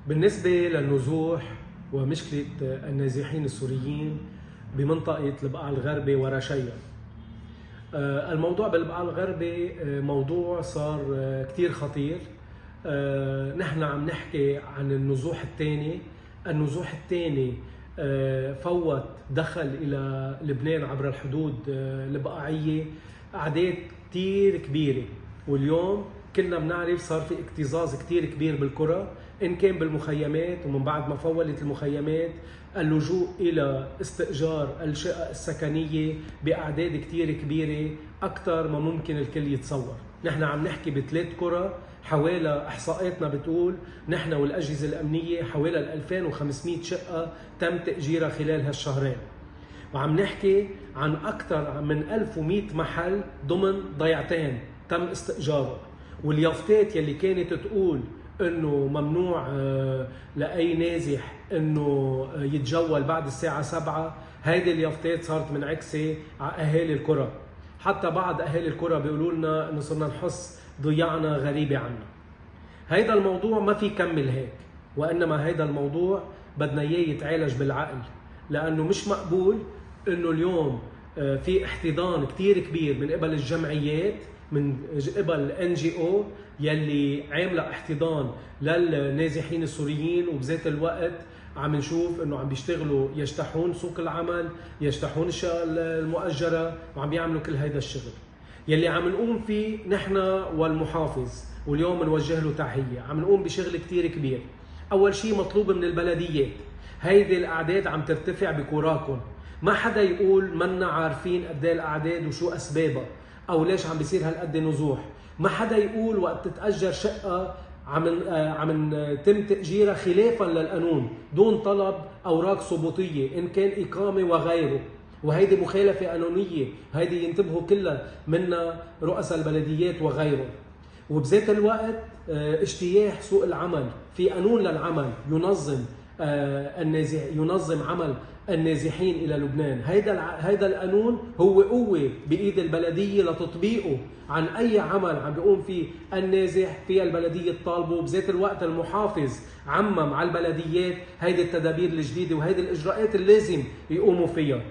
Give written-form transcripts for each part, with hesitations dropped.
بالنسبة للنزوح ومشكلة النازحين السوريين بمنطقة البقاع الغربي ورشيا. الموضوع بالبقاع الغربي موضوع صار كتير خطير. نحن عم نحكي عن النزوح الثاني. النزوح الثاني فوت دخل إلى لبنان عبر الحدود البقاعية أعداد كتير كبيرة، واليوم كلنا بنعرف صار في اكتظاظ كتير كبير بالقرى، إن كان بالمخيمات، ومن بعد ما فولت المخيمات اللجوء إلى استئجار الشقق السكنية بأعداد كتير كبيرة أكثر ما ممكن الكل يتصور. نحن عم نحكي بثلاث قرى، حوالي إحصاءاتنا بتقول نحن والأجهزة الأمنية حوالي 2500 شقة تم تأجيرها خلال هالشهرين، وعم نحكي عن أكثر من 1100 محل ضمن ضيعتين تم استئجارها. واليافطات يلي كانت تقول انه ممنوع لاي نازح انه يتجول بعد الساعه 7، هيدي اليافطات صارت منعكسه على اهالي القرى. حتى بعض اهالي القرى بيقولوا لنا انه صرنا نحس ضياعنا غريبه عنا. هيدا الموضوع ما في يكمل هيك، وانما هيدا الموضوع بدنا اياه يتعالج بالعقل، لانه مش مقبول انه اليوم في احتضان كتير كبير من قبل الجمعيات، من قبل NGO يلي عامله احتضان للنازحين السوريين، وبذات الوقت عم نشوف انه عم بيشتغلوا يجتاحون سوق العمل، يجتاحون الشقق المؤجره، وعم بيعملوا كل هيدا الشغل يلي عم نقوم فيه نحن والمحافظ. واليوم بنوجه له تحيه. عم نقوم بشغل كتير كبير. اول شيء مطلوب من البلديات، هيدي الاعداد عم ترتفع بقراكم، ما حدا يقول منا عارفين قد ايه الاعداد وشو اسبابها او ليش عم بيصير هالقد نزوح. ما حدا يقول وقت تتأجر شقة عم تم تأجيرها خلافا للقانون دون طلب أوراق ثبوتية إن كان إقامة وغيره، وهيدي مخالفة قانونية. هيدي ينتبهوا كلها منا رؤساء البلديات وغيرهم. وبذات الوقت اجتياح سوق العمل، في قانون للعمل ينظم عمل النازحين الى لبنان. هيدا القانون هو قوه بايد البلديه لتطبيقه عن اي عمل عم بيقوم فيه النازح، فيها البلديه تطالبه. وبذات الوقت المحافظ عمم على البلديات هيدي التدابير الجديده وهيدي الاجراءات اللي لازم يقوموا فيها.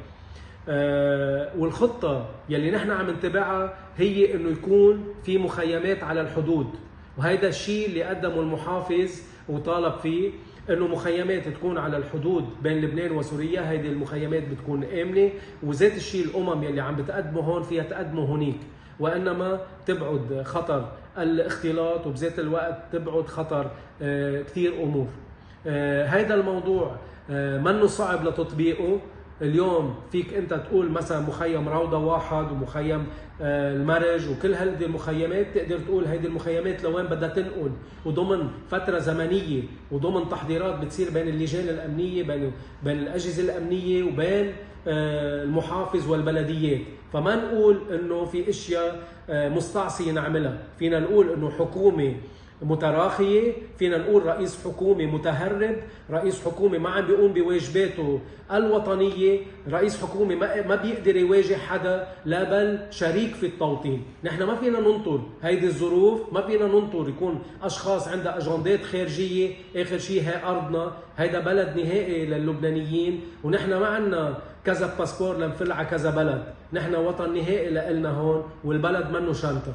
والخطه يلي نحن عم نتبعها هي انه يكون في مخيمات على الحدود، وهيدا الشيء اللي قدمه المحافظ وطالب فيه، انه مخيمات تكون على الحدود بين لبنان وسوريا. هيدي المخيمات بتكون آمنة، وذات الشيء الامم يلي عم بتقدمه هون فيها تقدمه هونيك، وانما تبعد خطر الاختلاط، وبذات الوقت تبعد خطر كثير امور. هيدا الموضوع منه صعب لتطبيقه. اليوم فيك انت تقول مثلا مخيم روضة واحد ومخيم المرج وكل هذه المخيمات، تقدر تقول هيدي المخيمات لوين بدها تنقل، وضمن فترة زمنية وضمن تحضيرات بتصير بين اللجان الأمنية، بين الأجهزة الأمنية وبين المحافظ والبلديات. فما نقول انه في اشياء مستعصية نعملها، فينا نقول انه حكومة متراخية، فينا نقول رئيس حكومة متهرب، رئيس حكومة ما عم بيقوم بواجباته الوطنية، رئيس حكومة ما بيقدر يواجه حدا، لا بل شريك في التوطين. نحن ما فينا ننطر هيدي الظروف، ما فينا ننطر يكون أشخاص عندها أجندات خارجية. آخر شيء هي أرضنا، هيدا بلد نهائي للبنانيين، ونحن ما عنا كذا باسبور لنفل على كذا بلد. نحن وطن نهائي لإلنا هون، والبلد منه شنطة.